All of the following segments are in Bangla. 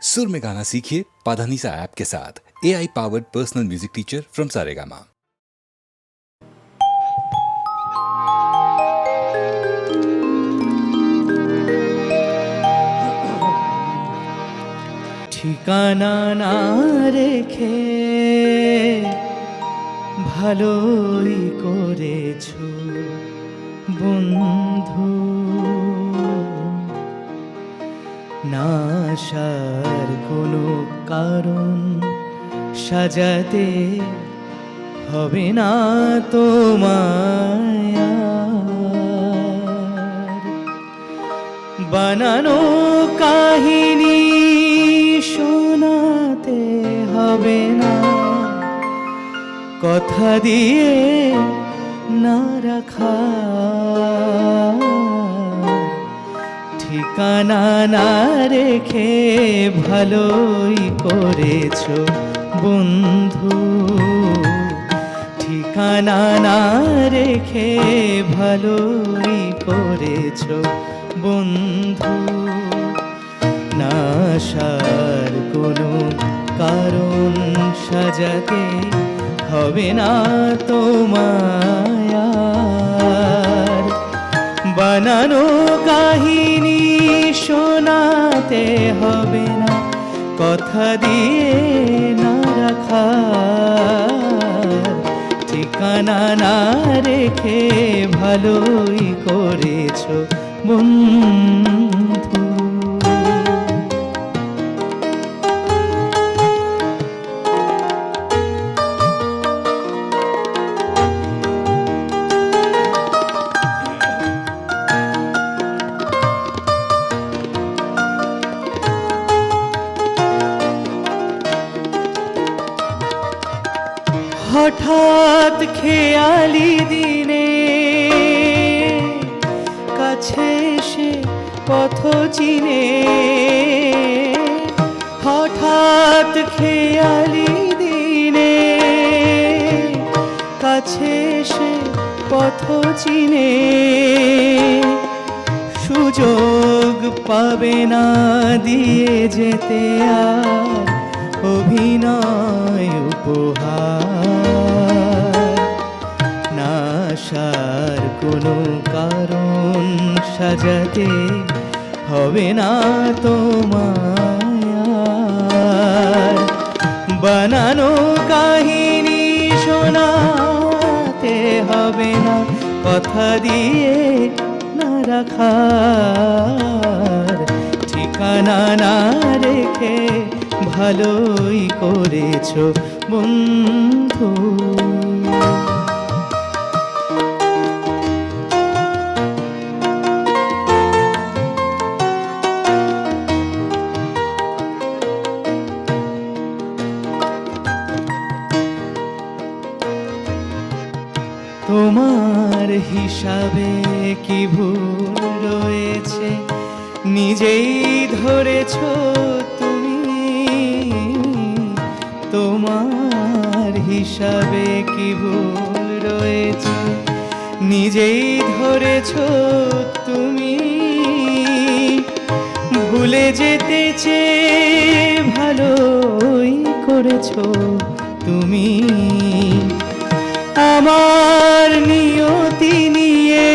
सुर में गाना सीखिए पाधानीसा ऐप के साथ। AI powered personal music teacher from Saregama. ঠিকানা না রেখে ভালোই করেছো বন্ধু, না আসার কোনো কারণ সাজাতে হবে না তোমায় আর। বানানো কাহিনী শোনাতে হবে না, কথা দিয়ে না রাখা ঠিকানা না রেখে ভালোই করেছো বন্ধু, ঠিকানা না রেখে ভালোই করেছো বন্ধু, না আসার কোনো কারণ সাজাতে হবে না তোমায় আর। বানানো কাহিনী শোনাতে হবে না, কথা দিয়ে না রাখার ঠিকানা না রেখে ভালোই করেছো বন্ধু। হঠাৎ খেয়ালি দিনে কাছে এসে পথ চিনে, হঠাৎ খেয়ালি দিনে কাছে এসে পথ চিনে, সুযোগ পাবে না দিয়ে যেতে আর অভিনয় উপহার, না আসার কোনো কারণ সাজাতে হবে না তোমায় আর। বানানো কাহিনী শোনাতে হবে না, কথা দিয়ে না রাখার ঠিকানা না রেখে ভালোই করেছো বন্ধু। তোমার হিসাবে কি ভুল রয়েছে নিজেই ধরেছো তুমি, তোমার হিসাবে কি ভুল রয়েছে নিজেই ধরেছো তুমি, ভুলে যেতে চেয়ে ভালোই করেছো তুমি, আমার নিয়তি নিয়ে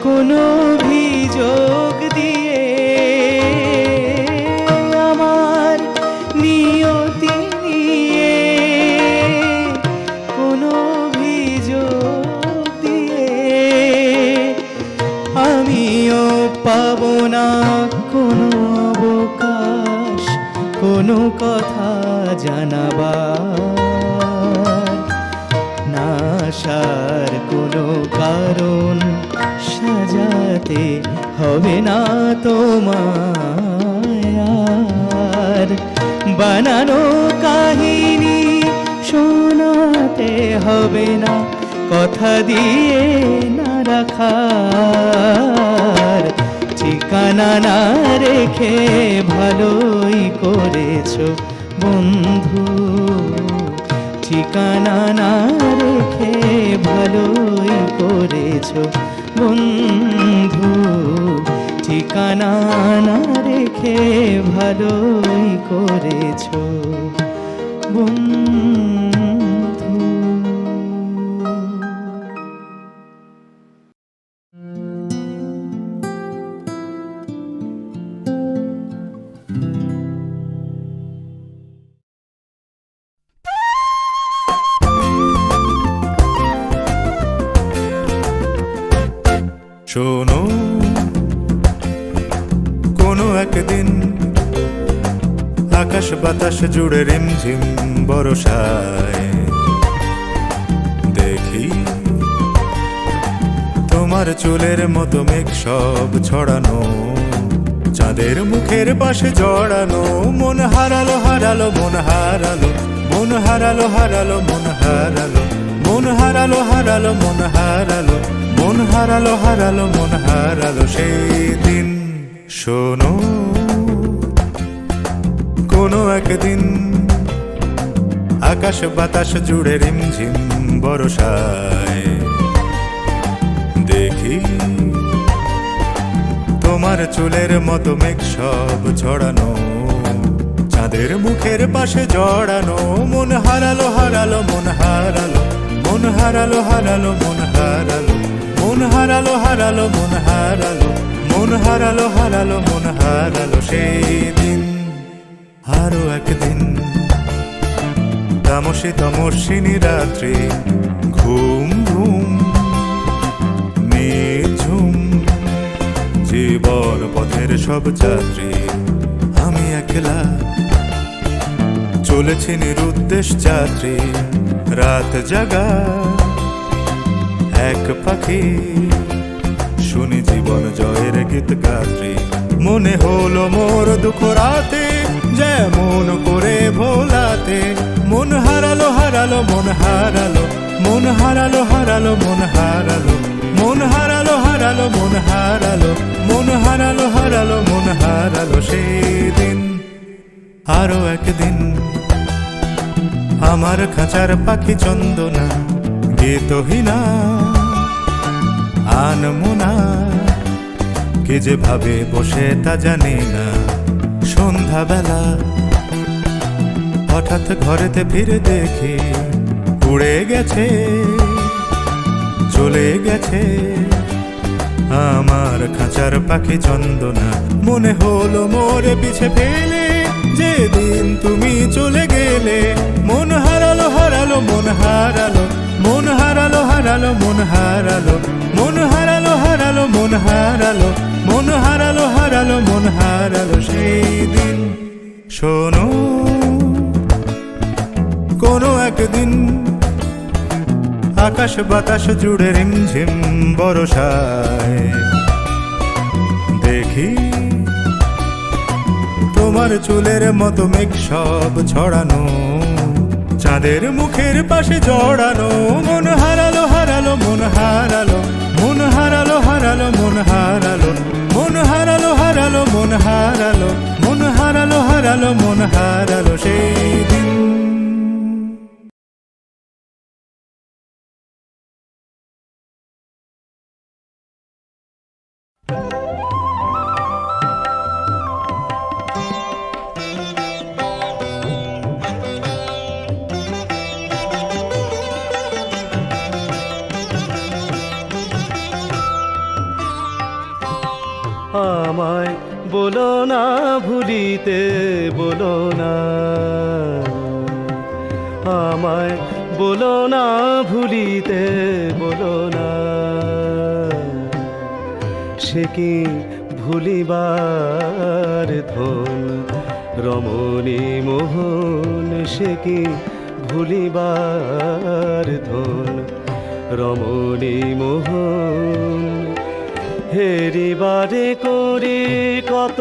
কোনো অভিযোগ দিয়ে, আমার নিয়তি নিয়ে কোনো অভিযোগ দিয়ে আমিও পাবো না কোনো অবকাশ কোনো কথা জানাবার, না আসার কোনো কারণ সাজাতে হবে না তোমায় আর। বানানো কাহিনী শোনাতে হবে না, কথা দিয়ে না রাখার ঠিকানা না রেখে ভালোই করেছো বন্ধু, ঠিকানা না রেখে ভালোই করেছো বন্ধু, ঠিকানা না রেখে ভালোই করেছো বন্ধু। শোনো, কোনো একদিন আকাশ বাতাস জুড়ে রিমঝিম বরসায় দেখি তোমার চুলের মতো মেঘ সব ছড়ানো, চাঁদের মুখের পাশে জড়ানো। মন হারালো হারালো মন হারালো, মন হারালো হারালো মন হারালো, মন হারালো হারালো মন হারালো, মন হারালো হারালো মন হারালো সেই দিন। শোনো, কোনো একদিন আকাশ বাতাস জুড়ে রিমঝিম বরসায় দেখি তোমার চুলের মতো মেঘ সব ছড়ানো, চাঁদের মুখের পাশে জড়ানো। মন হারালো হারালো মন হারালো, মন হারালো হারালো মন হারালো, মন হারালো হারালো মন হারালো, মন হারালো হারালো মন হারালো সেই দিন। আরো একদিন তামসী তমস্বিনী রাত্রি, ঘুম ঘুম নিঝুম জীবন পথের সব যাত্রী। আমি একলা চলেছি নিরুদ্দেশ যাত্রী, রাত জাগা এক পাখি, শুনি জীবন জয়ের গীত গাত্রী। মনে হলো মোর দুঃখ রাতে যেমন করে ভোলাতে, মন হারালো হারালো মন হারালো, মন হারালো হারালো মন হারালো, মন হারালো হারালো মন হারালো, মন হারালো হারালো মন হারালো সেই দিন। আরো একদিন আমার খাঁচার পাখি চন্দনা গীতহীনা আনমোনা, কে যে ভাবে বসে তা জানি না। সন্ধ্যাবেলা হঠাৎ ঘরেতে ফিরে দেখি উড়ে গেছে চলে গেছে আমার খাঁচার পাখি চন্দনা। মনে হলো মোরে পিছে ফেলে যেদিন তুমি চলে গেলে, মন হারালো হারালো মন হারালো, মন হারালো হারালো মন হারালো, মন হারালো হারালো মন হারালো, মন হারালো হারালো মন হারালো সেই দিন। শোনো, কোনো একদিন আকাশ বাতাস জুড়ে রিমঝিম বরসায় দেখি তোমার চুলের মতো মেঘ সব ছড়ানো, চাঁদের মুখের পাশে জড়ানো। মন হারালো হারালো মন হারালো, মন হারালো হারালো মন হারালো, মন হারালো হারালো মন হারালো, মন হারালো হারালো মন হারালো সেই দিন। আমায় বলো না ভুলিতে, বলো না আমায় বলো না ভুলিতে, বলো না সে কি ভুলিবার ধন রমণী মোহন, সে কি ভুলিবার ধন রমণী মোহন। হেরিবারে করি কত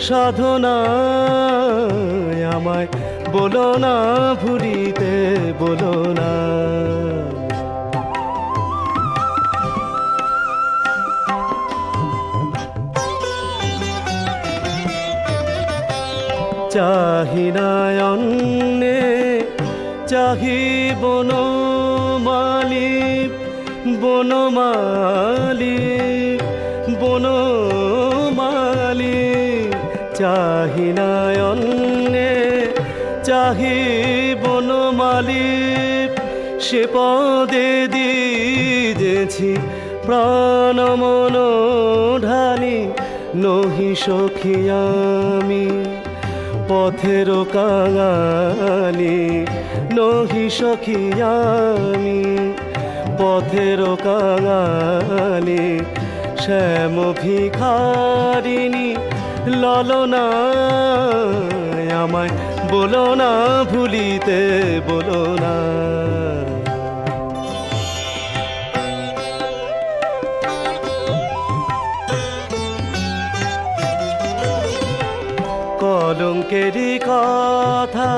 সাধনা, আমায় বলো না ভুলিতে, বলো না চাহিনায়ন্নে চাহি বনমালী, বনমালী বনমালী চাহি না অন্যে চাহি বনমালী সে পদে দিয়েছি প্রাণ মন ঢালি নহি সখী আমি পথের কাঙালি নহি সখী আমি পথের কাঙালি শ্যাম ভিখারিণী ললনা আমায় বলো না ভুলিতে বলো না কলঙ্কেরই কথা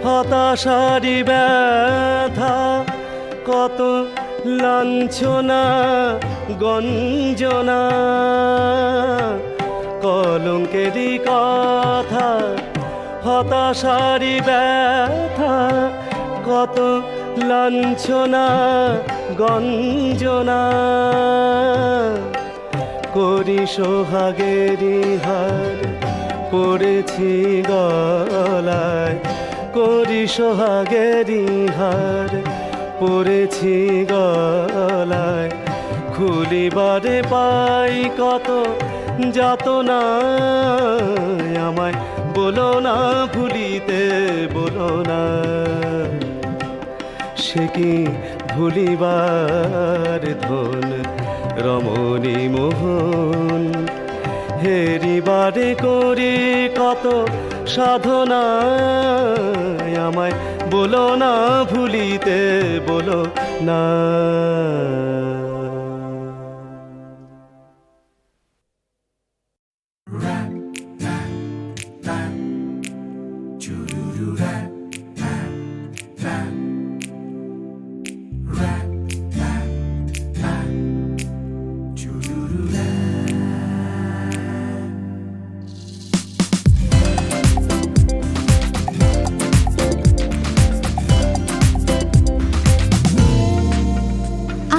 হতাশারি ব্যথা কত লাঞ্ছনা গঞ্জনা কলঙ্কেরই কথা হতাশারি ব্যথা কত লাঞ্ছনা গঞ্জনা করি সোহাগেরি হার পড়েছি গলায় করি সোহাগেরি হার পড়েছি গলায় খুলিবারে পাই কত যাতনা আমায় বলো না ভুলিতে বলো না সে কি ভুলিবার ধন রমণী মোহন হেরিবারে করি কত সাধনা আমায় বলো না ভুলিতে বলো না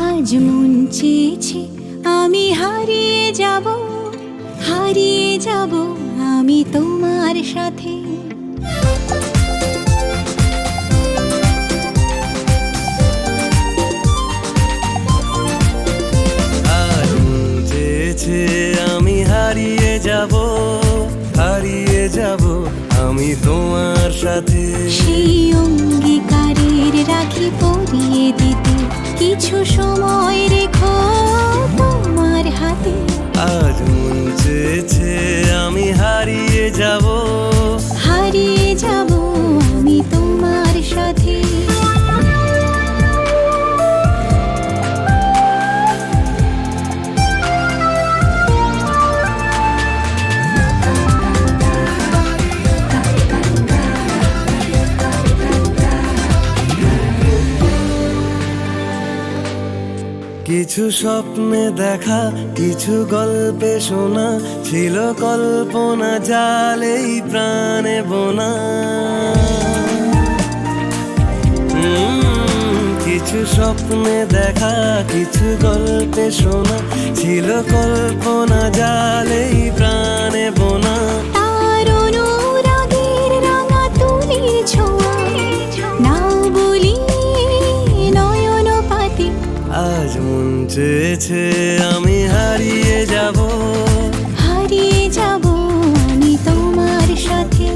আজ মন চেয়েছে আমি হারিয়ে যাব আমি তোমার সাথে আজ মন চেয়েছে আমি হারিয়ে যাব আমি তোমার সাথে সেই অঙ্গীকারের রাখি পরিয়ে দিতে কিছু সময় রেখো তোমার হাতে আজ মন চেয়েছে আমি হারিয়ে যাব আমি তোমার সাথে কিছু স্বপ্নে দেখা কিছু গল্পে শোনা ছিল কল্পনা জালেই প্রাণে বোনা কিছু স্বপ্নে দেখা কিছু গল্পে শোনা ছিল কল্পনা জালেই প্রাণে বোনা তার অনুরাগের রাঙা তুলির ছোঁয়া নাও বলি নয়ন পাতি আজ মন চেয়েছে আমি হারিয়ে যাব আমি তোমার সাথে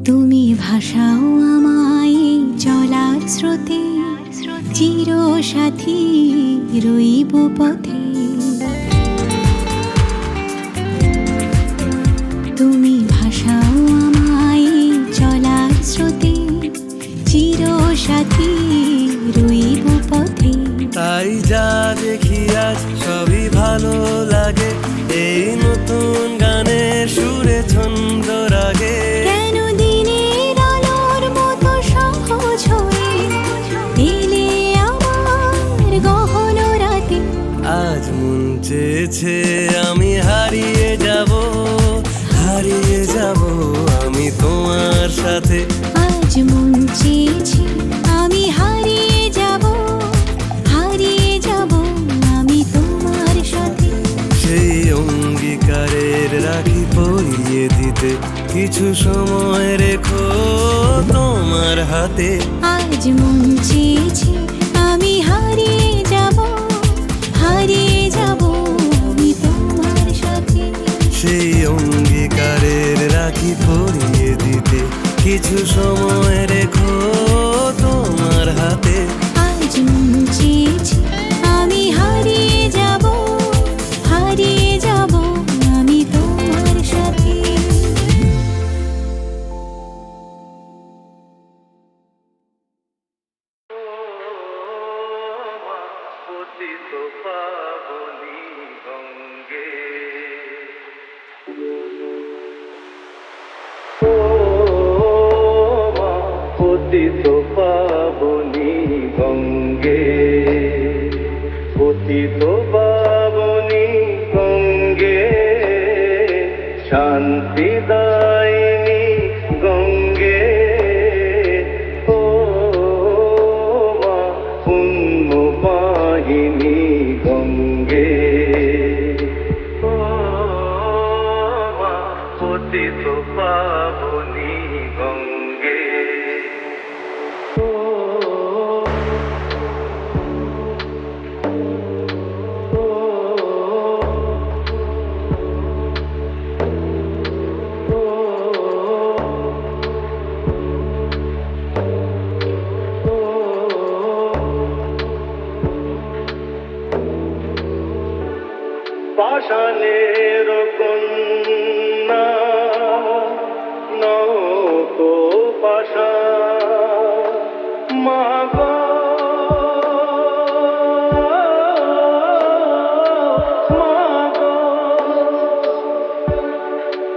তুমি ভাষাও আমায় চলার স্রোতে চির সাথী রইব পথে তুমি ভাষাও আমায় চলার স্রোতে চির সাথী রইব পথে তাই যা দেখি আজ সবই ভালো লাগে এই নতুন গানের সুরে ছন্দ রাগে চেয়েছে আমি হারিয়ে যাব আমি তোমার সাথে। আজ মন চেয়েছে আমি হারিয়ে যাব আমি তোমার সাথে। সেই অঙ্গীকারের রাখি পরিয়ে দিতে কিছু সময় রেখো তোমার হাতে। আজ মন চেয়েছে আমি হারিয়ে যাব আমি তোমার সাথে। সেই অঙ্গীকারের রাখি পরিয়ে দিতে কিছু সময় রেখো তোমার হাতে। আজ মন চেয়েছে আমি হারিয়ে যাব আমি তোমার সাথে। পতিত পাবনী গঙ্গে, পতিত পাবনী গঙ্গে, শান্তি দায়িনী গঙ্গে, ও মা পুণ্য বাহিনী গঙ্গে, ও মা পতিত পাবনী গঙ্গে। পাষাণের কন্যা নৌকো পাষাণ, মা গো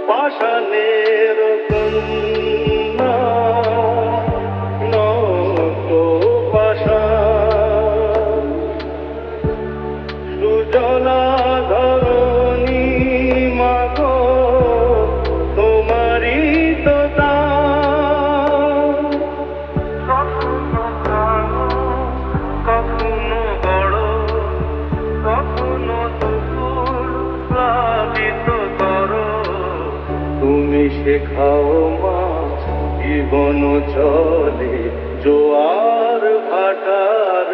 পাষাণের কন্যা নৌকো পাষাণ, সুজলা ধরণী মা গো তোমারই তো দান। কখনো ভাঙো কখনো বড়, কখনো দুপুর প্লাবিত করো, তুমি শেখাও মা জীবন চলে জোয়ার ভাটার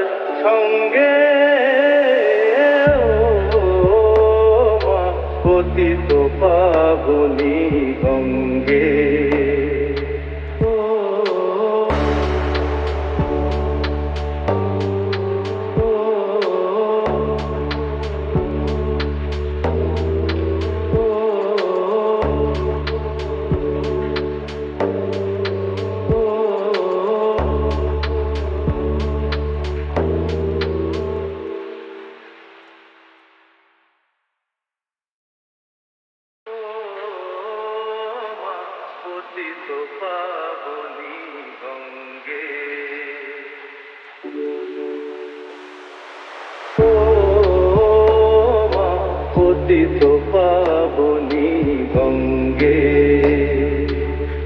সঙ্গে। পতিত পাবনী গঙ্গে, পতিত পাবনী গঙ্গে, ও মা পতিত পাবনী গঙ্গে,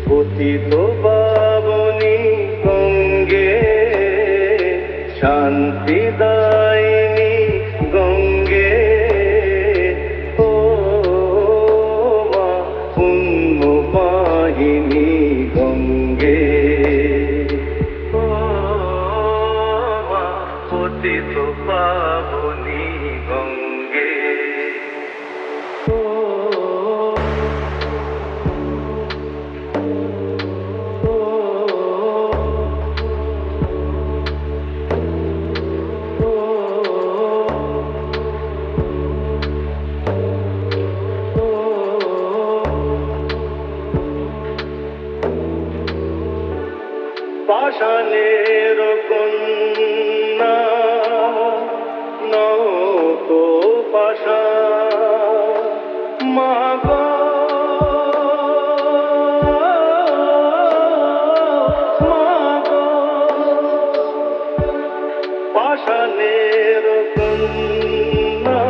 পতিত পাবনী গঙ্গে, শান্তি দায়িনী গঙ্গে, ও মা পুণ্য বাহিনী গঙ্গে, ও মা পতিত পাবনী গঙ্গে। পাষাণের কন্যা নৌকো পাষাণ, মা গো পাষাণের কন্যা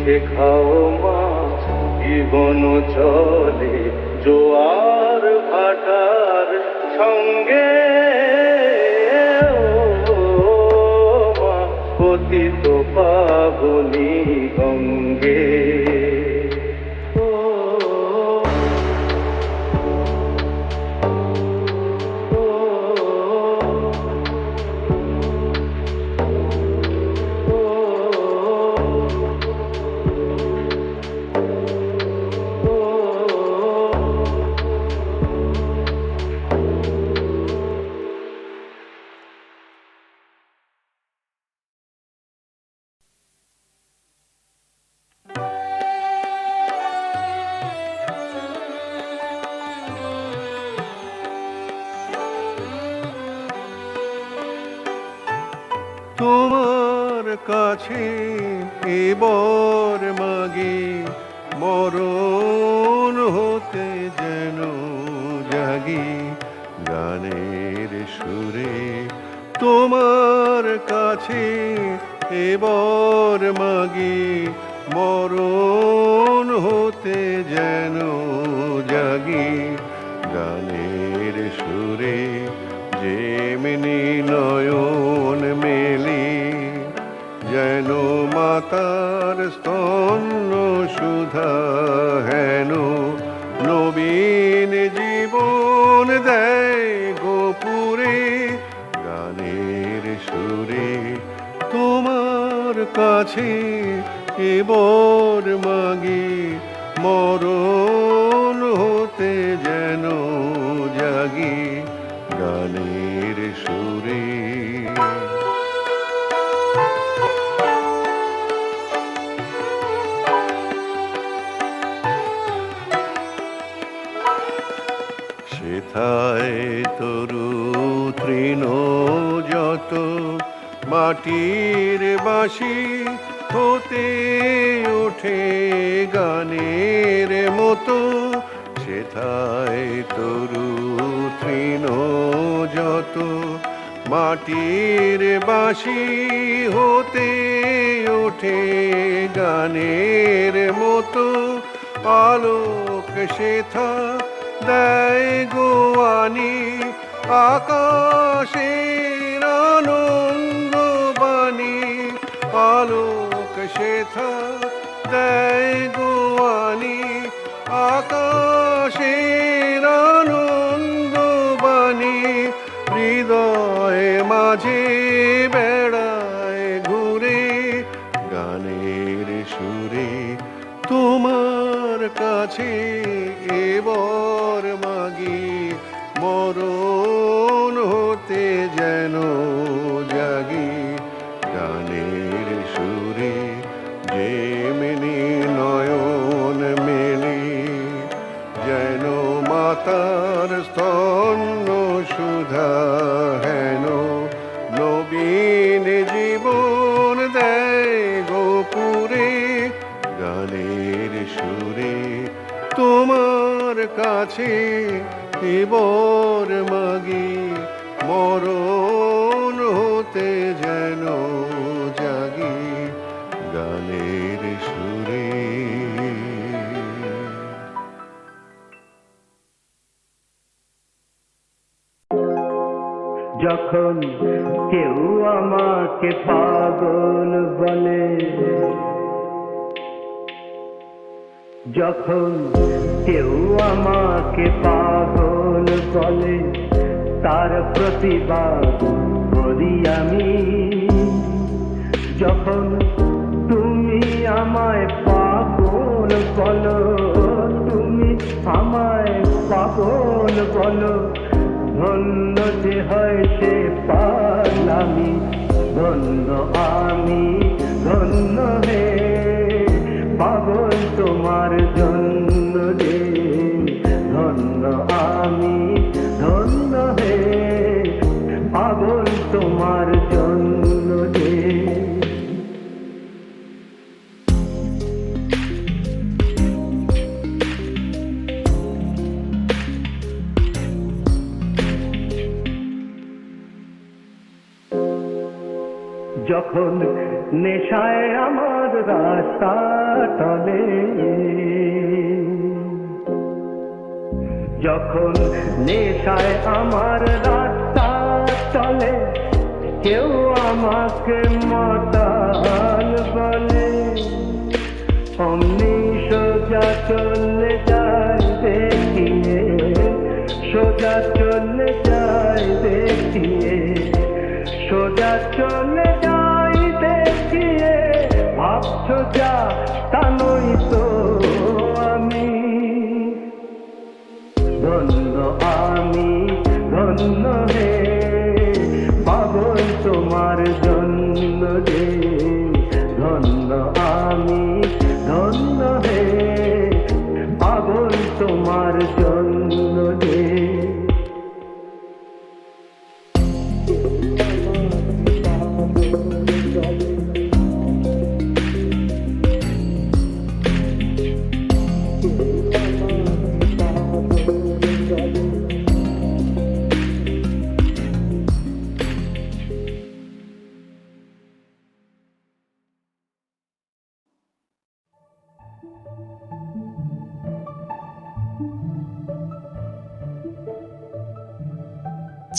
শেখাও মা জীবন চলে জোয়ার ভাটার সঙ্গে ও মা পতিত পাবনি গঙ্গে তোমার কাছে এবার মাগে মরণ হতে যেন জাগি গানের সুরে তোমার কাছে এবার মাগে মরণ হতে যেন জাগি গানের সুরে যেমনি নয়ন মেলি যেন মাতার স্তন্য সুধা হেন নবীন জীবন দেয় গোপুরে গানের সুরে তোমার কাছে এবার মাগি মরণ হতে যেন জাগি গানের সুরে সেথায় তরু তৃণ যত মাটির বাঁশি হতে ওঠে গানের মতো সেথায় তরু তৃণ যত মাটির বাঁশি হতে ওঠে গানের মতো আলোক সেথা দেয় গোয়ানি আকাশের আনন্দ বাণী আলোক সেথা দেয় গোয়ানি আকাশের আনন্দ বাণী হৃদয় মাঝে বেড়ায় ঘুরে গানের সুরে তোমার কাছে এবার মাগি মরণ হতে যেন জাগি গানের সুরে যেমনি নয়ন মেলি যেন মাতার স্তন্য সুধা হেন নবীন জীবন দেয় গোপুরে গানের সুরে তোমার কাছে এবার মাগি মরণ হতে যেন জাগি গানের সুরে যখন কেউ আমাকে পাগল বলে যখন কেউ আমাকে পাগল বলে তার প্রতিবাদ করি আমি যখন তুমি আমায় পাগল বলো তুমি আমায় পাগল বলো ধন্য যে হয় সে পাগলামি ধন্য আমি ধন্য হে পাগল তোমার জন্য রে ধন্য আমি ধন্য হে পাগল তোমার জন্য রে যখন নেশায় আমার রাস্তা টলে, যখন নেশায় আমার রাস্তা চলে, কেউ আমাকে মাতাল বলে, অমনি সোজা চলে যায় দেখিয়ে, সোজা চলে যায় দেখিয়ে, সোজা চলে যায় দেখিয়ে, ভাবছো যা তা নই তো আমি। ধন্য আমি, ধন্য হে পাগল তোমার জন্য রে, ধন্য আমি, ধন্য হে পাগল তোমার জন্য রে।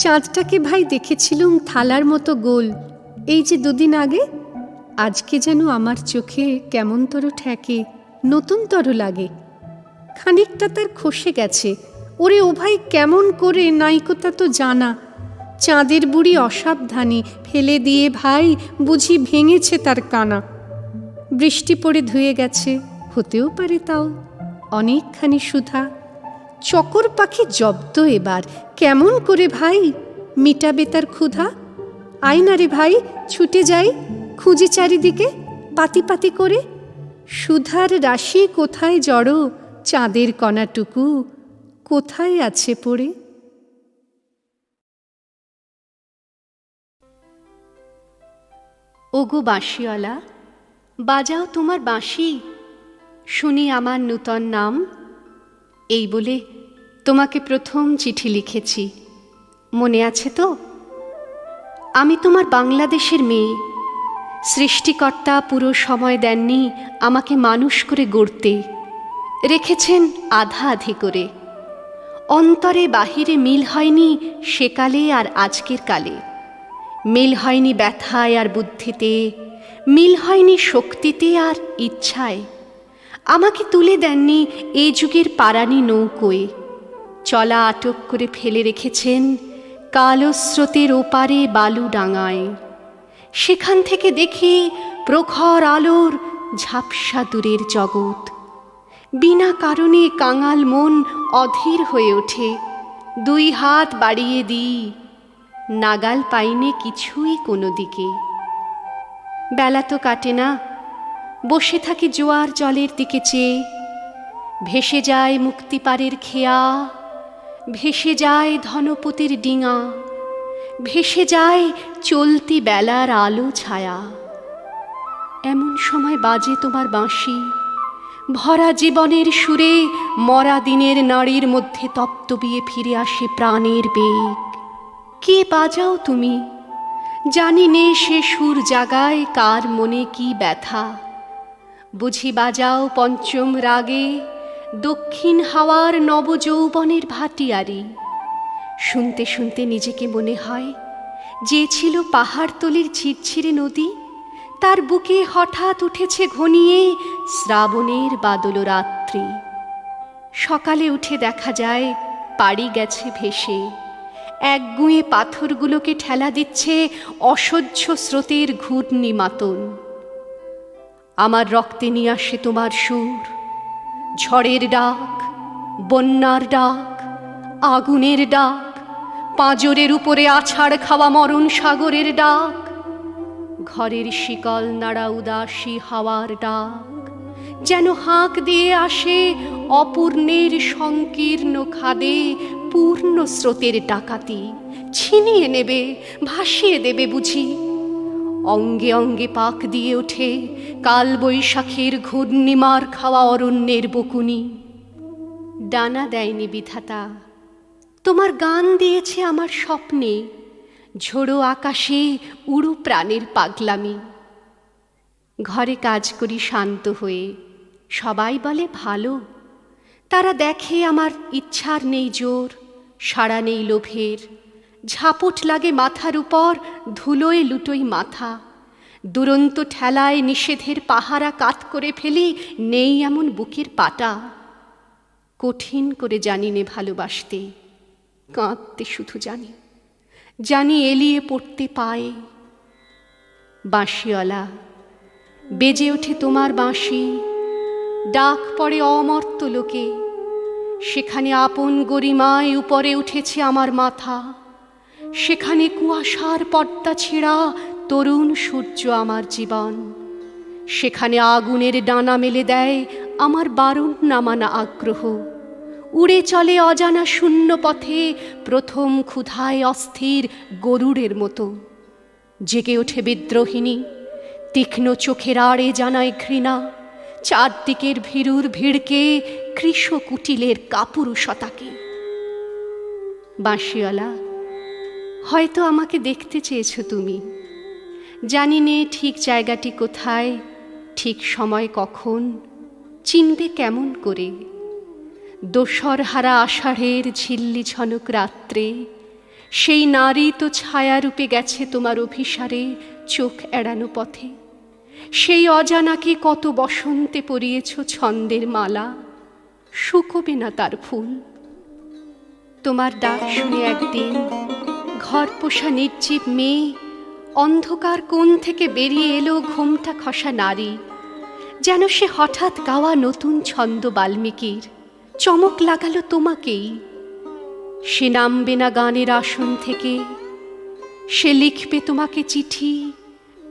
চাঁদটাকে ভাই দেখেছিলুম থালার মতো গোল, এই যে দুদিন আগে। আজকে যেন আমার চোখে কেমনতর ঠেকে, নতুনতর লাগে। খানিকটা তার খসে গেছে। ওরে ও ভাই কেমন করে, নাইকোতা তো জানা। চাঁদের বুড়ি অসাবধানী, ফেলে দিয়ে ভাই বুঝি ভেঙেছে তার কানা। বৃষ্টি পড়ে ধুয়ে গেছে, হতেও পারে তাও অনেকখানি সুধা। চকর পাখি জব্দ এবার, কেমন করে ভাই মিটাবে তার ক্ষুধা। আয় না রে ভাই, ছুটে যাই, খুঁজি চারিদিকে পাতি পাতি করে। সুধার রাশি কোথায় জড়ো, চাঁদের কণাটুকু কোথায় আছে পড়ে। ওগো বাঁশিওয়ালা, বাজাও তোমার বাঁশি, শুনি আমার নূতন নাম। এই বলে তোমাকে প্রথম চিঠি লিখেছি, মনে আছে তো? আমি তোমার বাংলাদেশের মেয়ে। সৃষ্টিকর্তা পুরো সময় দেননি আমাকে মানুষ করে গড়তে, রেখেছেন আধা আধি করে। অন্তরে বাহিরে মিল হয়নি সেকালে আর আজকের কালে, মিল হয়নি ব্যথায় আর বুদ্ধিতে, মিল হয়নি শক্তিতে আর ইচ্ছায়। আমাকে তুলে দেননি এ যুগের পারানি নৌকোয়, চলা আটক করে ফেলে রেখেছেন কালো স্রোতের ওপারে বালু ডাঙায়। সেখান থেকে দেখি প্রখর আলোর ঝাপসা দূরের জগৎ। বিনা কারণে কাঙাল মন অধীর হয়ে ওঠে, দুই হাত বাড়িয়ে দিই, নাগাল পাইনে কিছুই কোনো দিকে। বেলা তো কাটে না, বসে থাকি জোয়ার জলের দিকে চেয়ে। ভেসে যায় মুক্তিপাড়ের খেয়া, ভেসে যায় ধনপতির ডিঙা, ভেসে যায় চলতি বেলার আলো ছায়া। এমন সময় বাজে তোমার বাঁশি, ভরা জীবনের সুরে মরা দিনের নাড়ির মধ্যে তপ্তবিয়ে ফিরে আসে প্রাণের বেগ। কে বাজাও তুমি, জানি নে সে সুর জাগায় কার মনে কি ব্যথা। বুঝি বাজাও পঞ্চম রাগে দক্ষিণ হাওয়ার নবযৌবনের ভাটিয়ারি। শুনতে শুনতে নিজেকে মনে হয় যে ছিল পাহাড়তলির ঝিরঝিরে নদী, তার বুকে হঠাৎ উঠেছে ঘনিয়ে শ্রাবণের বাদল রাত্রি। সকালে উঠে দেখা যায় পাড়ি গেছে ভেসে, একগুঁয়ে পাথরগুলোকে ঠেলা দিচ্ছে অসহ্য স্রোতের ঘূর্ণি মাতন। আমার রক্তে নিয়ে আসে তোমার সুর, ঝড়ের ডাক, বন্যার ডাক, আগুনের ডাক, পাঁজরের উপরে আছাড় খাওয়া মরণ সাগরের ডাক, ঘরের শিকল নাড়া উদাসী হাওয়ার ডাক, যেন হাঁক দিয়ে আসে অপূর্ণের সংকীর্ণ খাদে পূর্ণ স্রোতের ডাকাতি। ছিনিয়ে নেবে, ভাসিয়ে দেবে বুঝি। অঙ্গে অঙ্গে পাক দিয়ে ওঠে কাল বৈশাখের ঘূর্ণিমার খাওয়া অরণ্যের বকুনি। ডানা দেয়নি বিধাতা, তোমার গান দিয়েছে আমার স্বপ্নে, ঝোড়ো আকাশে উড়ু প্রাণের পাগলামি। ঘরে কাজ করি শান্ত হয়ে, সবাই বলে ভালো। তারা দেখে আমার ইচ্ছার নেই জোর, সাড়া নেই লোভের। ঝাপট লাগে মাথার উপর, ধুলোয় লুটোই মাথা। দুরন্ত ঠেলায় নিষেধের পাহারা কাত করে ফেলি, নেই এমন বুকের পাটা। কঠিন করে জানি নে ভালোবাসতে, কাঁদতে শুধু জানি, জানি এলিয়ে পড়তে পায়ে। বাঁশিওয়ালা, বেজে ওঠে তোমার বাঁশি, ডাক পড়ে অমর্ত্য লোকে। সেখানে আপন গরিমায় উপরে উঠেছে আমার মাথা। সেখানে কুয়াশার পর্দা ছেঁড়া তরুণ সূর্য আমার জীবন। সেখানে আগুনের ডানা মেলে দেয় আমার বারণ না মানা আগ্রহ। উড়ে চলে অজানা শূন্য পথে প্রথম ক্ষুধায় অস্থির গরুড়ের মতো। জেগে ওঠে বিদ্রোহিণী, তীক্ষ্ণ চোখের আড়ে জানায় ঘৃণা। চারদিকের ভীরুর ভিড়কে, কৃষ কুটিলের কাপুরুষতাকে। বাঁশিওয়ালা, হয়তো আমাকে দেখতে চেয়েছ তুমি, জানি নে ঠিক জায়গাটি কোথায়, ঠিক সময় কখন, চিনবে কেমন করে। দোসর হারা আষাঢ়ের ঝিল্লি ঝনক রাত্রে, সেই নারী তো ছায়ারূপে গেছে তোমার অভিসারে চোখ এড়ানো পথে। সেই অজানাকে কত বসন্তে পরিয়েছ ছন্দের মালা, শুকোবে না তার ফুল। তোমার ডাক শুনে একদিন ঘর পোষা নির্জীব মেয়ে অন্ধকার কোণ থেকে বেরিয়ে এলো ঘোমটা খসা নারী। যেন সে হঠাৎ গাওয়া নতুন ছন্দ বাল্মীকির, চমক লাগালো তোমাকেই। সে নামবে না গানের আসন থেকে, সে লিখবে তোমাকে চিঠি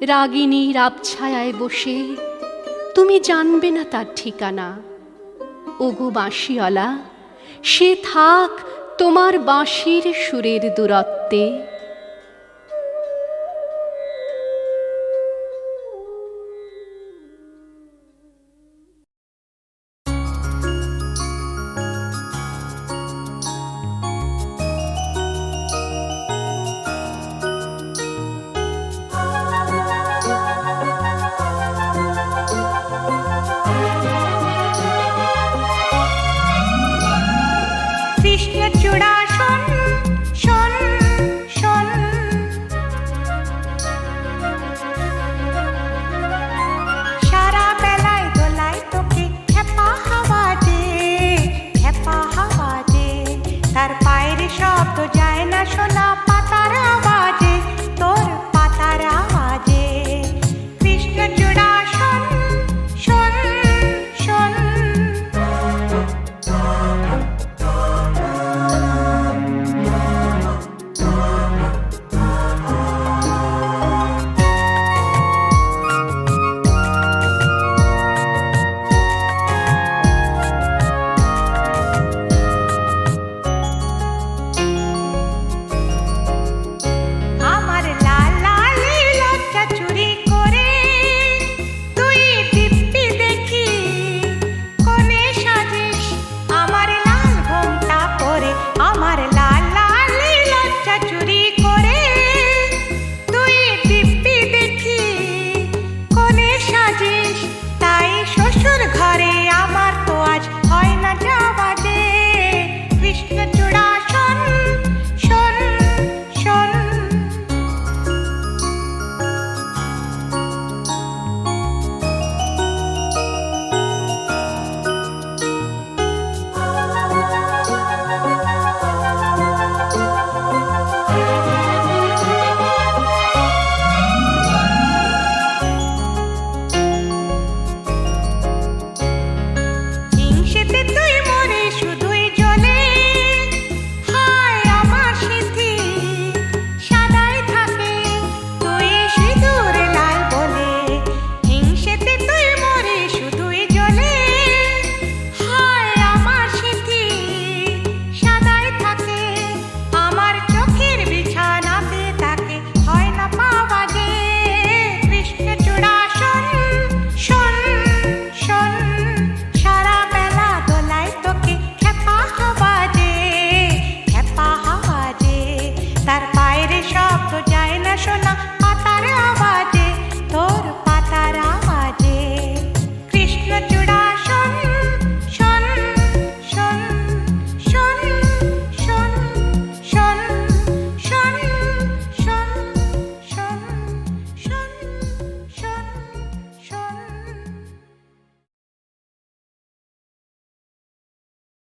রাগিনীর আবছায়ায় বসে। তুমি জানবে না তার ঠিকানা। ওগো বাঁশিওয়ালা, সে থাক তোমার বাঁশির সুরের দূরত্বে।